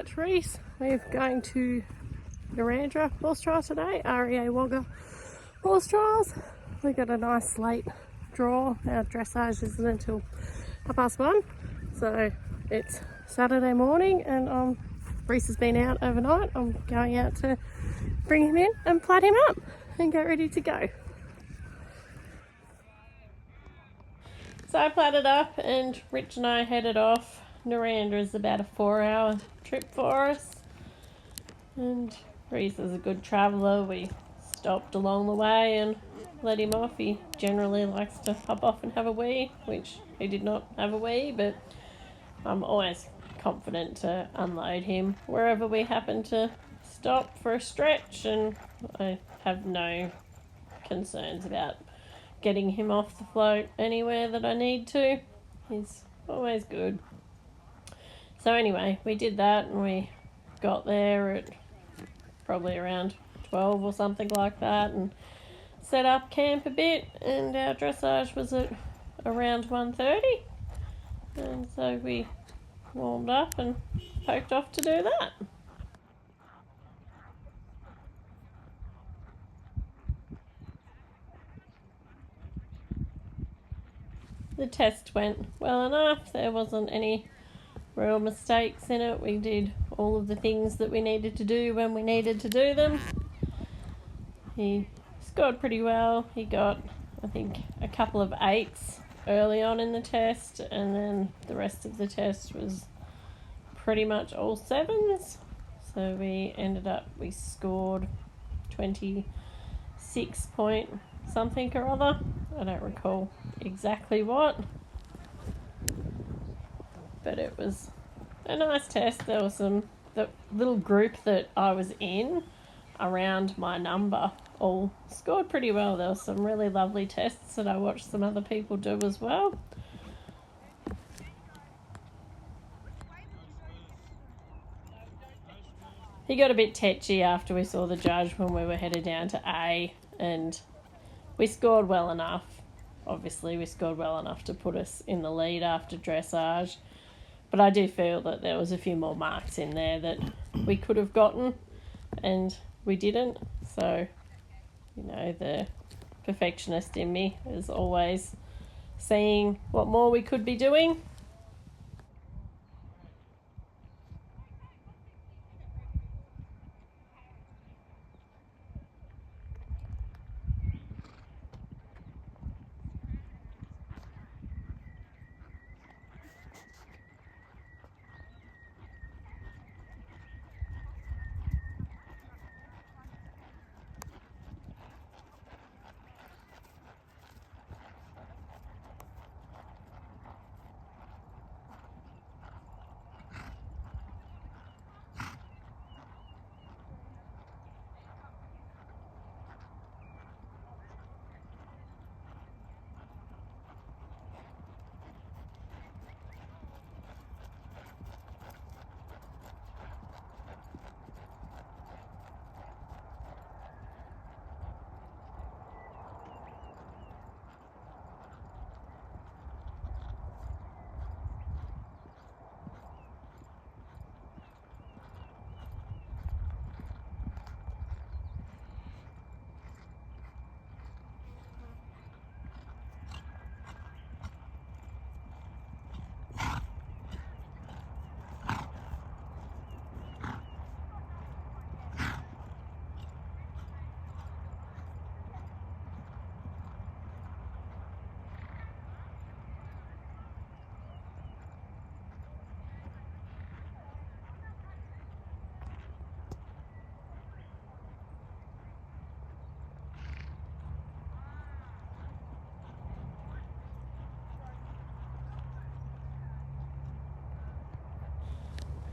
catch Reese. We're going to Narrandera Horse Trials today, REA Horse Trials. We got a nice late draw. Our dressage isn't until 1:30, so it's Saturday morning and Reese has been out overnight. I'm going out to bring him in and plat him up and get ready to go. So I platted up and Rich and I headed off. Narrandera is about a 4-hour trip for us, and Reese is a good traveller. We stopped along the way and let him off. He generally likes to hop off and have a wee, which he did not have a wee, but I'm always confident to unload him wherever we happen to stop for a stretch, and I have no concerns about getting him off the float anywhere that I need to. He's always good. So anyway, we did that and we got there at probably around 12 or something like that and set up camp a bit, and our dressage was at around 1:30, and so we warmed up and poked off to do that. The test went well enough. There wasn't any real mistakes in it. We did all of the things that we needed to do when we needed to do them. He scored pretty well. He got, I think, a couple of 8s early on in the test, and then the rest of the test was pretty much all 7s. So we scored 26 point something or other. I don't recall exactly what, but it was a nice test. There was the little group that I was in around my number all scored pretty well. There were some really lovely tests that I watched some other people do as well. He got a bit tetchy after we saw the judge when we were headed down to A, and we scored well enough. Obviously, we scored well enough to put us in the lead after dressage, but I do feel that there was a few more marks in there that we could have gotten, and we didn't. So, you know, the perfectionist in me is always seeing what more we could be doing.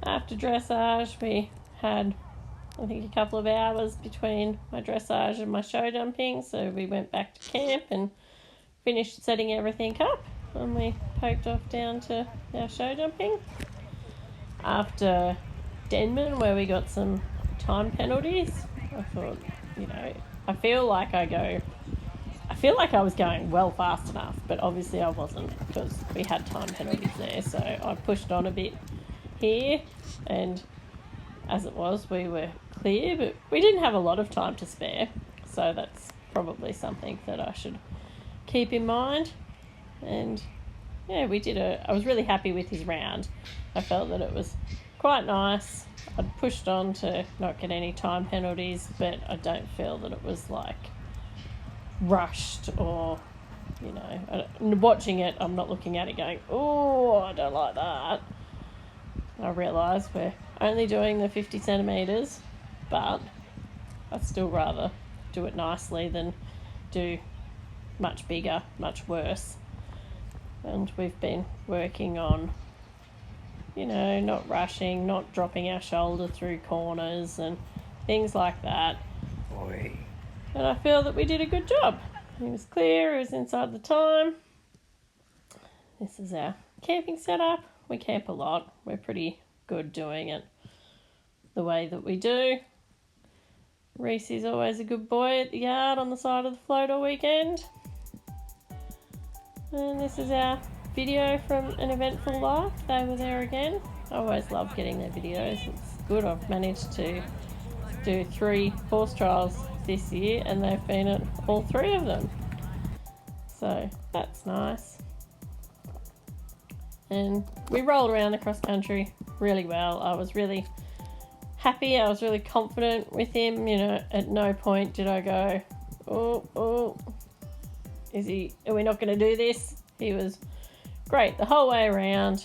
After dressage, we had, I think, a couple of hours between my dressage and my show jumping, so we went back to camp and finished setting everything up, and we poked off down to our show jumping. After Denman, where we got some time penalties, I thought, you know, I feel like I was going well fast enough, but obviously I wasn't, because we had time penalties there, so I pushed on a bit here and as it was, we were clear, but we didn't have a lot of time to spare, so that's probably something that I should keep in mind. And yeah, I was really happy with his round. I felt that it was quite nice. I'd pushed on to not get any time penalties, but I don't feel that it was like rushed or, you know, watching it, I'm not looking at it going, oh, I don't like that. I realise we're only doing the 50 centimetres, but I'd still rather do it nicely than do much bigger, much worse. And we've been working on, you know, not rushing, not dropping our shoulder through corners and things like that. Boy. And I feel that we did a good job. He was clear, he was inside the time. This is our camping setup. We camp a lot. We're pretty good doing it the way that we do. Reese is always a good boy at the yard on the side of the float all weekend. And this is our video from An Eventful Life. They were there again. I always love getting their videos. It's good. I've managed to do 3 horse trials this year and they've been at all 3 of them. So that's nice. And we rolled around the cross country really well. I was really happy. I was really confident with him. You know, at no point did I go, oh, are we not going to do this? He was great the whole way around.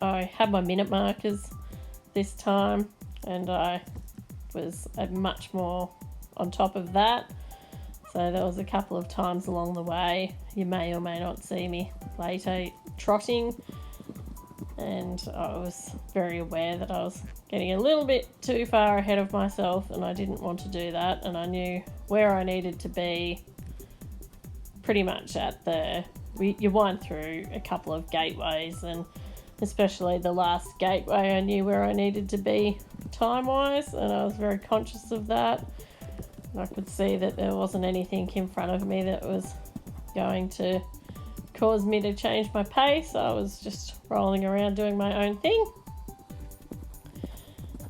I had my minute markers this time and I was much more on top of that. So there was a couple of times along the way, you may or may not see me later trotting, and I was very aware that I was getting a little bit too far ahead of myself and I didn't want to do that, and I knew where I needed to be pretty much you wind through a couple of gateways, and especially the last gateway I knew where I needed to be time-wise, and I was very conscious of that. I could see that there wasn't anything in front of me that was going to cause me to change my pace. I was just rolling around doing my own thing.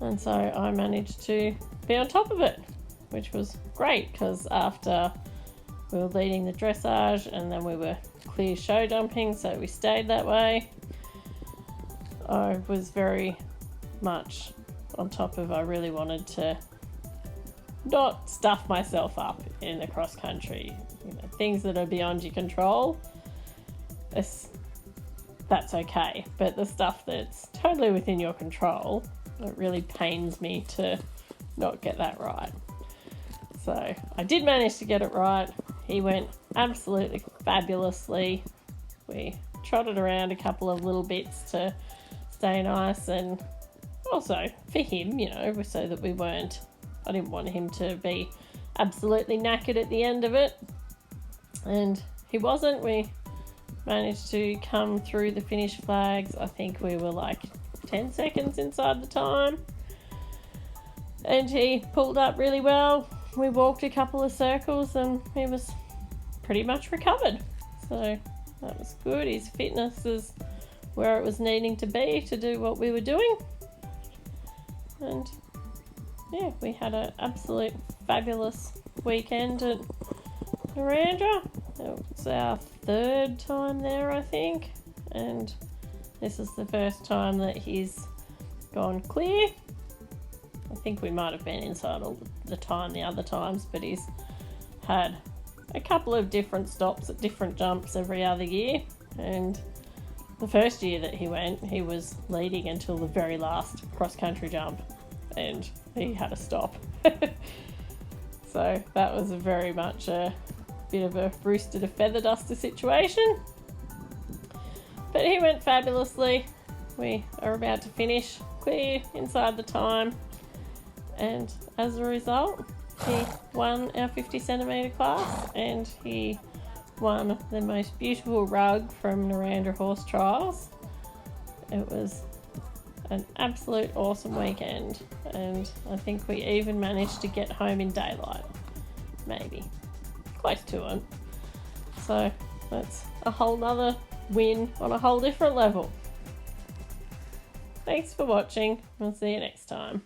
And so I managed to be on top of it, which was great, because after we were leading the dressage and then we were clear show jumping, so we stayed that way. I was very much on top of, I really wanted to not stuff myself up in the cross country. You know, things that are beyond your control, that's okay. But the stuff that's totally within your control, it really pains me to not get that right. So I did manage to get it right. He went absolutely fabulously. We trotted around a couple of little bits to stay nice, and also for him, you know, so that I didn't want him to be absolutely knackered at the end of it. And he wasn't. We managed to come through the finish flags. I think we were like 10 seconds inside the time. And he pulled up really well. We walked a couple of circles and he was pretty much recovered. So that was good. His fitness is where it was needing to be to do what we were doing. And yeah, we had an absolute fabulous weekend at Narrandera. It was our 3rd time there, I think. And this is the first time that he's gone clear. I think we might have been inside all the time the other times, but he's had a couple of different stops at different jumps every other year. And the first year that he went, he was leading until the very last cross-country jump, and he had a stop. So that was very much a bit of a rooster to feather duster situation. But he went fabulously. We are about to finish clear inside the time, and as a result, he won our 50 centimetre class, and he won the most beautiful rug from Narrandera Horse Trials. It was an absolute awesome weekend, and I think we even managed to get home in daylight, maybe close to it. So that's a whole nother win on a whole different level. Thanks for watching. We'll see you next time.